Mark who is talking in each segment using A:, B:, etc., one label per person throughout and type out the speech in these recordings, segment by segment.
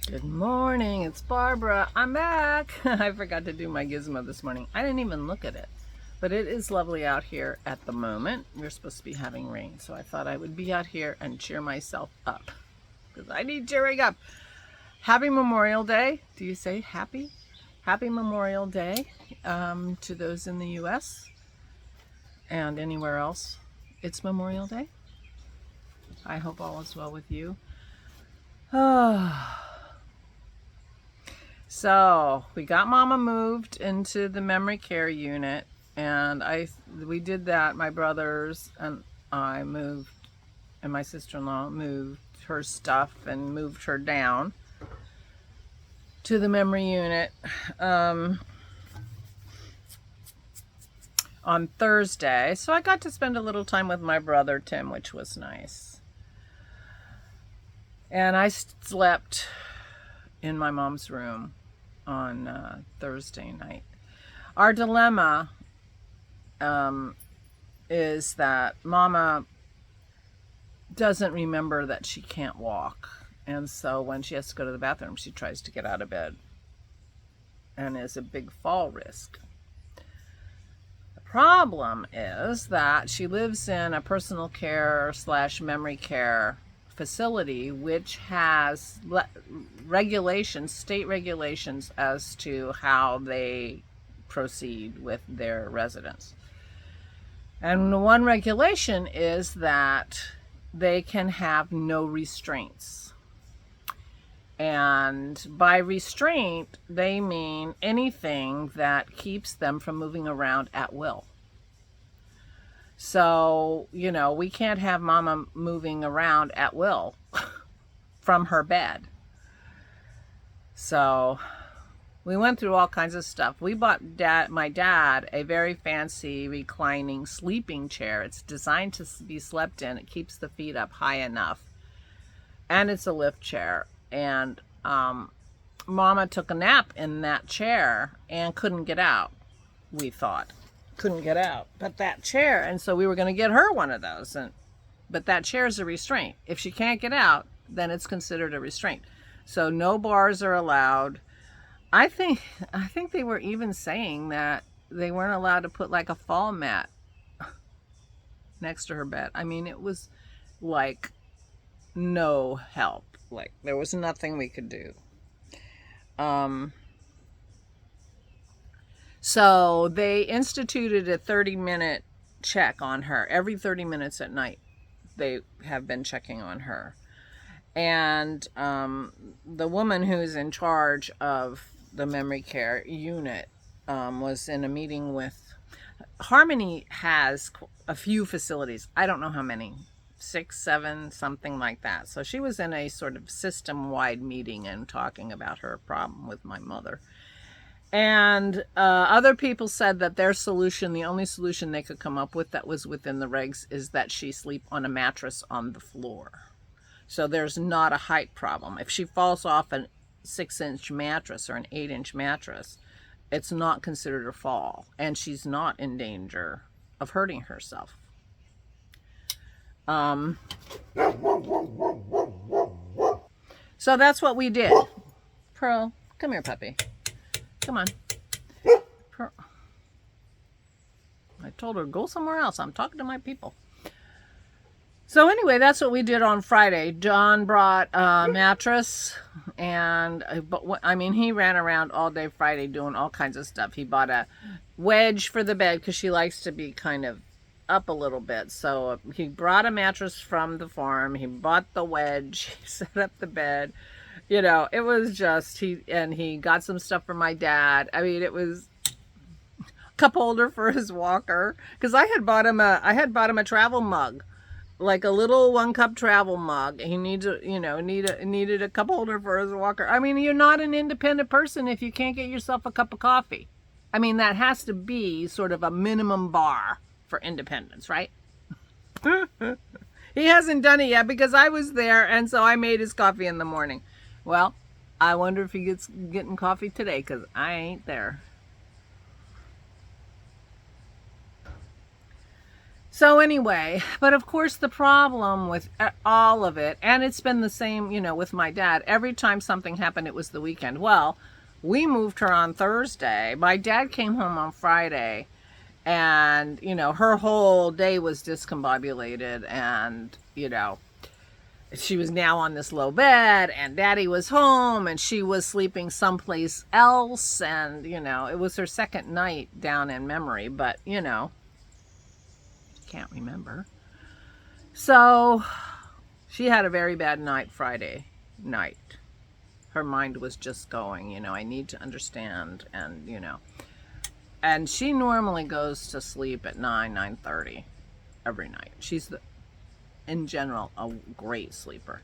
A: Good morning, it's Barbara. I'm back. I forgot to do my gizmo this morning. I didn't even look at it, but it is lovely out here at the moment. We're supposed to be having rain, so I thought I would be out here and cheer myself up because I need cheering up. Happy Memorial Day. Do you say happy? Happy Memorial Day to those in the U.S. and anywhere else. It's Memorial Day. I hope all is well with you. So we got Mama moved into the memory care unit, and we did that. My brothers and I moved, and my sister-in-law moved her stuff and moved her down to the memory unit on Thursday. So I got to spend a little time with my brother Tim, which was nice. And I slept in my mom's room on Thursday night. Our dilemma is that Mama doesn't remember that she can't walk. And so when she has to go to the bathroom, she tries to get out of bed and is a big fall risk. The problem is that she lives in a personal care / memory care facility which has regulations, state regulations as to how they proceed with their residents. And one regulation is that they can have no restraints. And by restraint, they mean anything that keeps them from moving around at will. So, we can't have Mama moving around at will from her bed. So we went through all kinds of stuff. We bought my dad a very fancy reclining sleeping chair. It's designed to be slept in. It keeps the feet up high enough. And it's a lift chair. And Mama took a nap in that chair and couldn't get out, we thought. Couldn't get out. But that chair, and so we were going to get her one of those. But that chair is a restraint. If she can't get out, then it's considered a restraint. So no bars are allowed. I think they were even saying that they weren't allowed to put like a fall mat next to her bed. I mean, it was like no help. Like there was nothing we could do. So they instituted a 30-minute check on her. Every 30 minutes at night, they have been checking on her. And the woman who's in charge of the memory care unit was in a meeting with... Harmony has a few facilities. I don't know how many. 6, 7, something like that. So she was in a sort of system-wide meeting and talking about her problem with my mother. And other people said that their solution, the only solution they could come up with that was within the regs, is that she sleep on a mattress on the floor. So there's not a height problem. If she falls off a 6-inch mattress or an 8-inch mattress, it's not considered a fall. And she's not in danger of hurting herself. So that's what we did. Pearl, come here, puppy. Come on. Pearl. I told her, go somewhere else. I'm talking to my people. So anyway, that's what we did on Friday. John brought a mattress, and he ran around all day Friday doing all kinds of stuff. He bought a wedge for the bed because she likes to be kind of up a little bit. So he brought a mattress from the farm. He bought the wedge. He set up the bed. It was just, he got some stuff for my dad. I mean, it was a cup holder for his walker. Because I had bought him a travel mug, like a little 1-cup travel mug. He needed a cup holder for his walker. I mean, you're not an independent person if you can't get yourself a cup of coffee. I mean, that has to be sort of a minimum bar for independence, right? He hasn't done it yet because I was there, and so I made his coffee in the morning. Well, I wonder if he getting coffee today, because I ain't there. So anyway, but of course the problem with all of it, and it's been the same, you know, with my dad, every time something happened, it was the weekend. Well, we moved her on Thursday. My dad came home on Friday, and, you know, her whole day was discombobulated, and, you know, she was now on this low bed, and daddy was home, and she was sleeping someplace else, and, you know, it was her second night down in memory, but, you know, can't remember. So she had a very bad night Friday night. Her mind was just going, you know, I need to understand, and, you know, and she normally goes to sleep at 9:30 every night. She's in general a great sleeper.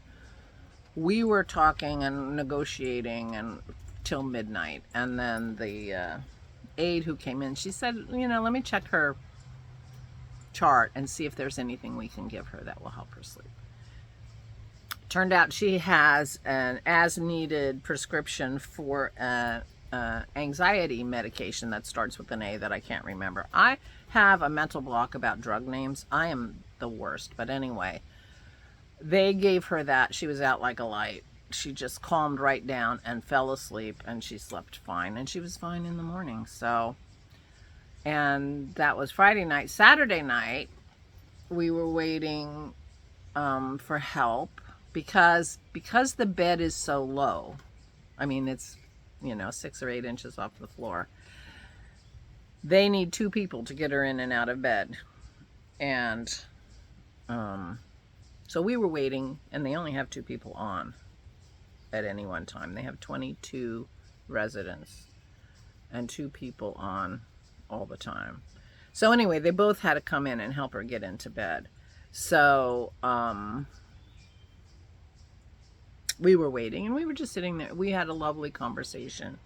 A: We were talking and negotiating and till midnight, and then the aide who came in, she said, you know, let me check her chart and see if there's anything we can give her that will help her sleep. Turned out she has an as needed prescription for anxiety medication that starts with an A that I can't remember. I have a mental block about drug names. I am the worst, but anyway, they gave her that. She was out like a light. She just calmed right down and fell asleep, and she slept fine, and she was fine in the morning. So, and that was Friday night. Saturday night, we were waiting for help because the bed is so low. I mean, it's, you know, 6 or 8 inches off the floor. They need 2 people to get her in and out of bed. And so we were waiting, and they only have 2 people on at any one time. They have 22 residents and 2 people on all the time. So anyway, they both had to come in and help her get into bed. So we were waiting, and we were just sitting there. We had a lovely conversation,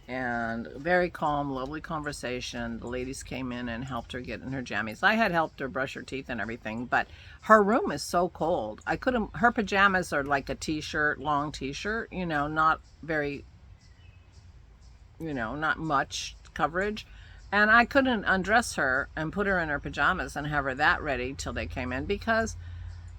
A: and very calm, lovely conversation. The ladies came in and helped her get in her jammies. I had helped her brush her teeth and everything, but her room is so cold. I couldn't, her pajamas are like a t-shirt, long t-shirt, you know, not very, you know, not much coverage. And I couldn't undress her and put her in her pajamas and have her that ready till they came in, because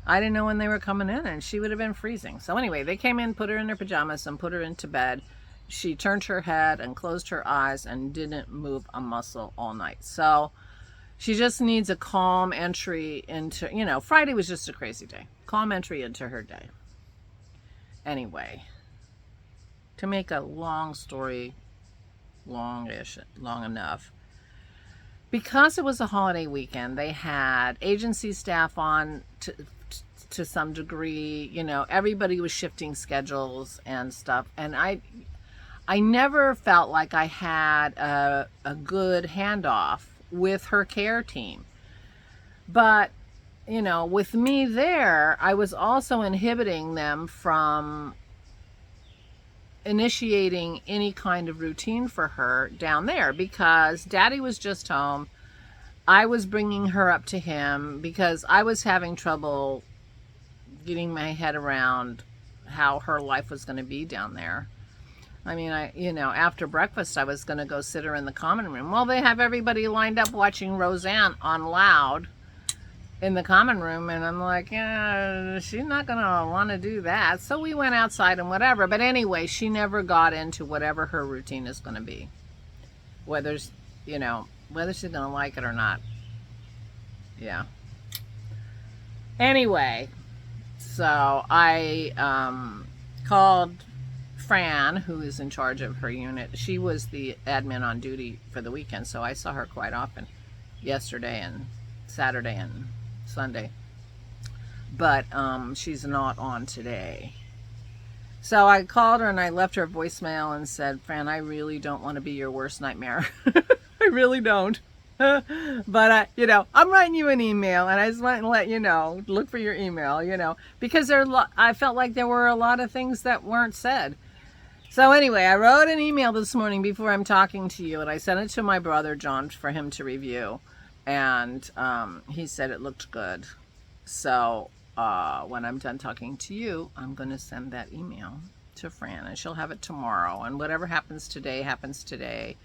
A: I didn't know when they were coming in, and she would have been freezing. So anyway, they came in, put her in her pajamas, and put her into bed. She turned her head and closed her eyes and didn't move a muscle all night. So she just needs a calm entry into, you know, Friday was just a crazy day. Calm entry into her day. Anyway, to make a long story long enough, because it was a holiday weekend, they had agency staff on to some degree. You know, everybody was shifting schedules and stuff, and I never felt like I had a good handoff with her care team. But, you know, with me there, I was also inhibiting them from initiating any kind of routine for her down there, because daddy was just home. I was bringing her up to him because I was having trouble getting my head around how her life was going to be down there. I mean, you know, after breakfast, I was going to go sit her in the common room. Well, they have everybody lined up watching Roseanne on loud in the common room, and I'm like, yeah, she's not going to want to do that. So we went outside and whatever. But anyway, she never got into whatever her routine is going to be. Whether, you know, whether she's going to like it or not. Yeah. Anyway, so I called Fran, who is in charge of her unit. She was the admin on duty for the weekend, so I saw her quite often yesterday and Saturday and Sunday. But she's not on today. So I called her and I left her a voicemail and said, Fran, I really don't want to be your worst nightmare. I really don't. But, you know, I'm writing you an email, and I just want to let you know, look for your email, you know, because I felt like there were a lot of things that weren't said. So anyway, I wrote an email this morning before I'm talking to you, and I sent it to my brother, John, for him to review. And he said it looked good. So when I'm done talking to you, I'm going to send that email to Fran, and she'll have it tomorrow. And whatever happens today, happens today.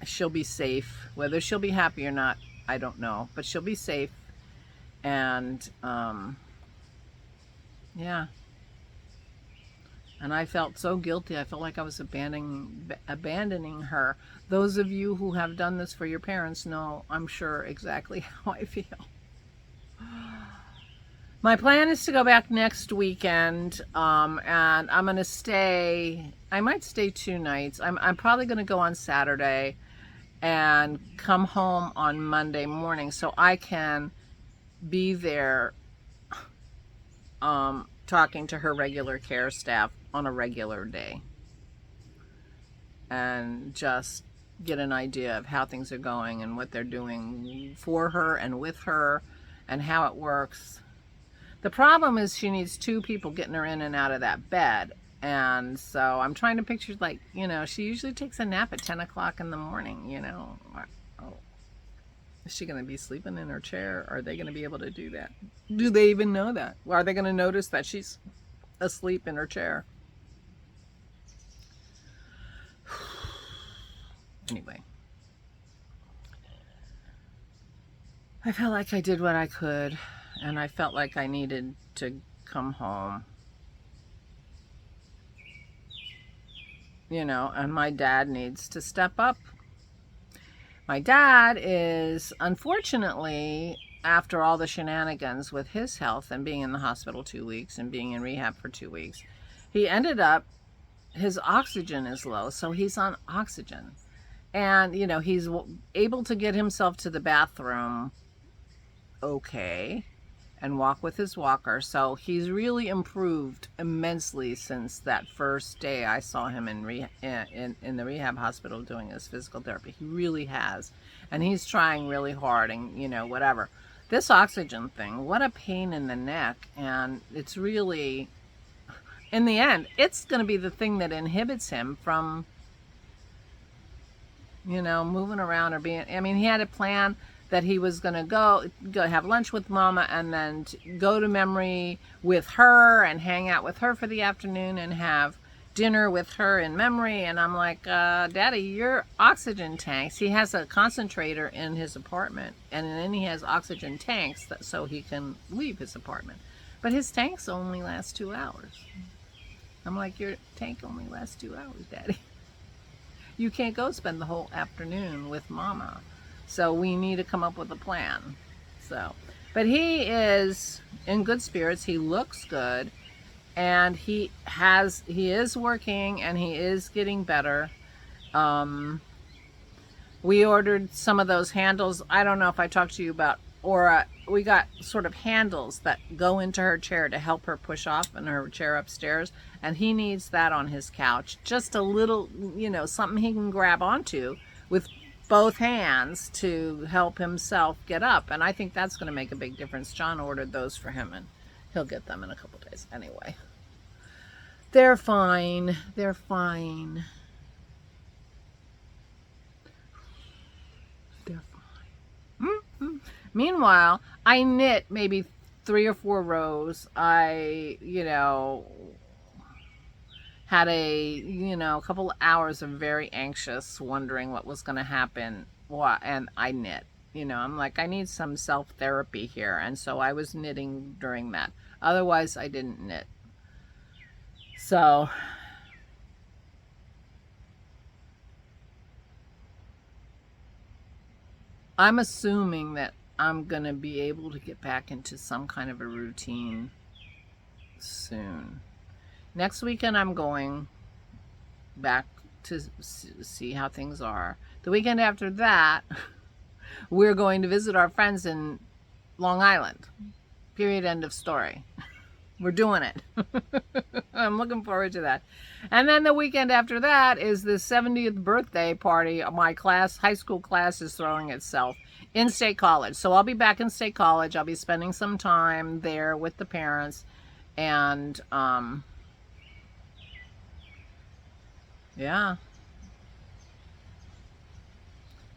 A: She'll be safe. Whether she'll be happy or not, I don't know, but she'll be safe. And yeah. And I felt so guilty. I felt like I was abandoning her. Those of you who have done this for your parents know, I'm sure, exactly how I feel. My plan is to go back next weekend, and I'm going to stay, I might stay 2 nights. I'm probably going to go on Saturday and come home on Monday morning so I can be there talking to her regular care staff on a regular day and just get an idea of how things are going and what they're doing for her and with her and how it works. The problem is she needs 2 people getting her in and out of that bed. And so I'm trying to picture, like, you know, she usually takes a nap at 10 o'clock in the morning, you know. Oh, is she going to be sleeping in her chair? Are they going to be able to do that? Do they even know that? Are they going to notice that she's asleep in her chair? Anyway, I felt like I did what I could, and I felt like I needed to come home. You know, and my dad needs to step up. My dad is, unfortunately, after all the shenanigans with his health and being in the hospital 2 weeks and being in rehab for 2 weeks, he ended up, his oxygen is low, so he's on oxygen. And, you know, he's able to get himself to the bathroom okay and walk with his walker. So he's really improved immensely since that first day I saw him in the rehab hospital doing his physical therapy. He really has. And he's trying really hard and, you know, whatever. This oxygen thing, what a pain in the neck. And it's really, in the end, it's going to be the thing that inhibits him from, you know, moving around or being, I mean, he had a plan that he was going to go have lunch with Mama and then go to Memory with her and hang out with her for the afternoon and have dinner with her in Memory. And I'm like, Daddy, your oxygen tanks. He has a concentrator in his apartment, and then he has oxygen tanks so he can leave his apartment. But his tanks only last 2 hours. I'm like, your tank only lasts 2 hours, Daddy. You can't go spend the whole afternoon with Mama. So we need to come up with a plan. So, but he is in good spirits. He looks good, and he is working, and he is getting better. We ordered some of those handles. I don't know if I talked to you about Aura. We got sort of handles that go into her chair to help her push off in her chair upstairs, and he needs that on his couch. Just a little, you know, something he can grab onto with both hands to help himself get up. And I think that's going to make a big difference. John ordered those for him, and he'll get them in a couple days. Anyway, they're fine. They're fine. They're fine. Mm-hmm. Meanwhile, I knit maybe 3 or 4 rows. I, you know, had a couple of hours of very anxious, wondering what was going to happen. And I knit. You know, I'm like, I need some self-therapy here. And so I was knitting during that. Otherwise, I didn't knit. So I'm assuming that I'm going to be able to get back into some kind of a routine soon. Next weekend, I'm going back to see how things are. The weekend after that, we're going to visit our friends in Long Island. Period, end of story. We're doing it. I'm looking forward to that. And then the weekend after that is the 70th birthday party. My class, high school class, is throwing itself in State College. So I'll be back in State College. I'll be spending some time there with the parents. And, yeah.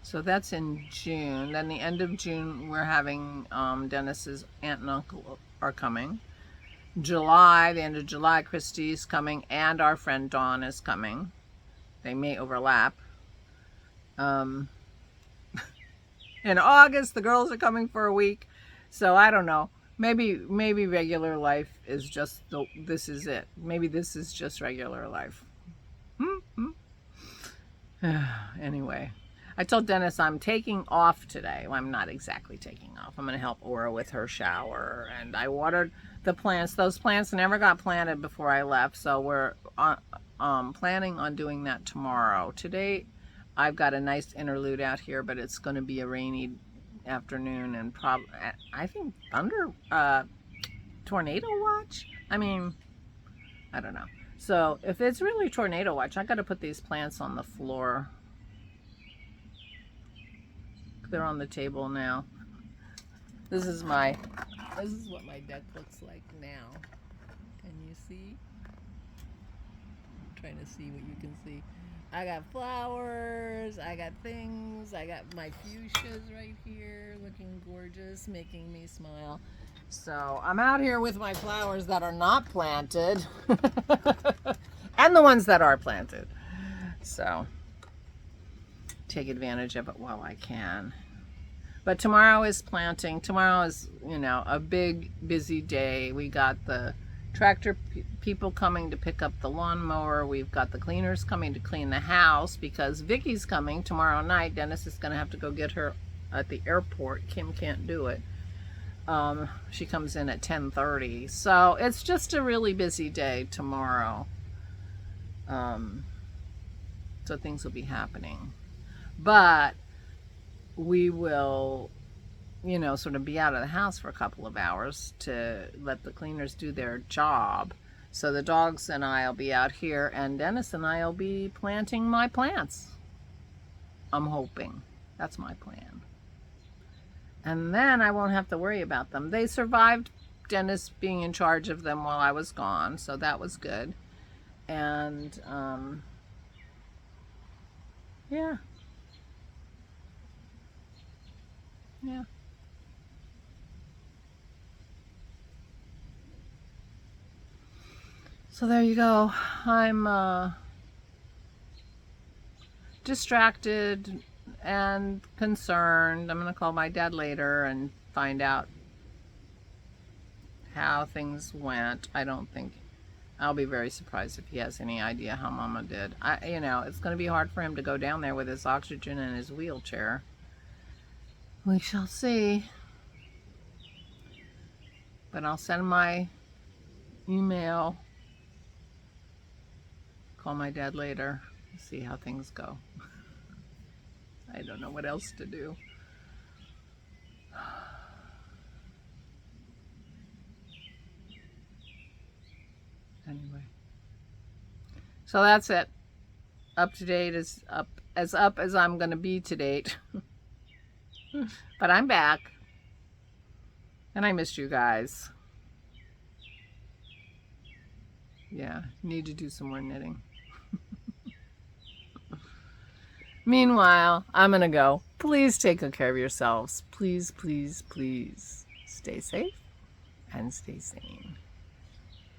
A: So that's in June. Then the end of June, we're having Dennis's aunt and uncle are coming. July, the end of July, Christy's coming, and our friend Dawn is coming. They may overlap. In August, the girls are coming for a week. So I don't know. Maybe regular life is just this is it. Maybe this is just regular life. Anyway, I told Dennis I'm taking off today. Well, I'm not exactly taking off. I'm going to help Aura with her shower, and I watered the plants. Those plants never got planted before I left, so we're planning on doing that tomorrow. Today, I've got a nice interlude out here, but it's going to be a rainy afternoon and probably, I think, tornado watch. I mean, I don't know. So if it's really tornado watch, I got to put these plants on the floor. They're on the table now. This is what my deck looks like now. Can you see? I'm trying to see what you can see. I got flowers, I got things, I got my fuchsias right here looking gorgeous, making me smile. So I'm out here with my flowers that are not planted and the ones that are planted. So take advantage of it while I can. But tomorrow is planting. Tomorrow is, a big, busy day. We got the tractor people coming to pick up the lawnmower. We've got the cleaners coming to clean the house because Vicky's coming tomorrow night. Dennis is going to have to go get her at the airport. Kim can't do it. She comes in at 10:30. So it's just a really busy day tomorrow. So things will be happening. But we will, sort of be out of the house for a couple of hours to let the cleaners do their job. So the dogs and I will be out here, and Dennis and I will be planting my plants. I'm hoping. That's my plan. And then I won't have to worry about them. They survived Dennis being in charge of them while I was gone, so that was good. And, yeah. Yeah. So there you go. I'm distracted and concerned. I'm going to call my dad later and find out how things went. I'll be very surprised if he has any idea how Mama did. It's going to be hard for him to go down there with his oxygen and his wheelchair. We shall see. But I'll send my email, call my dad later, see how things go. I don't know what else to do. Anyway. So that's it. Up to date is up as I'm going to be to date. But I'm back. And I missed you guys. Yeah, need to do some more knitting. Meanwhile, I'm going to go. Please take good care of yourselves. Please, please, please stay safe and stay sane.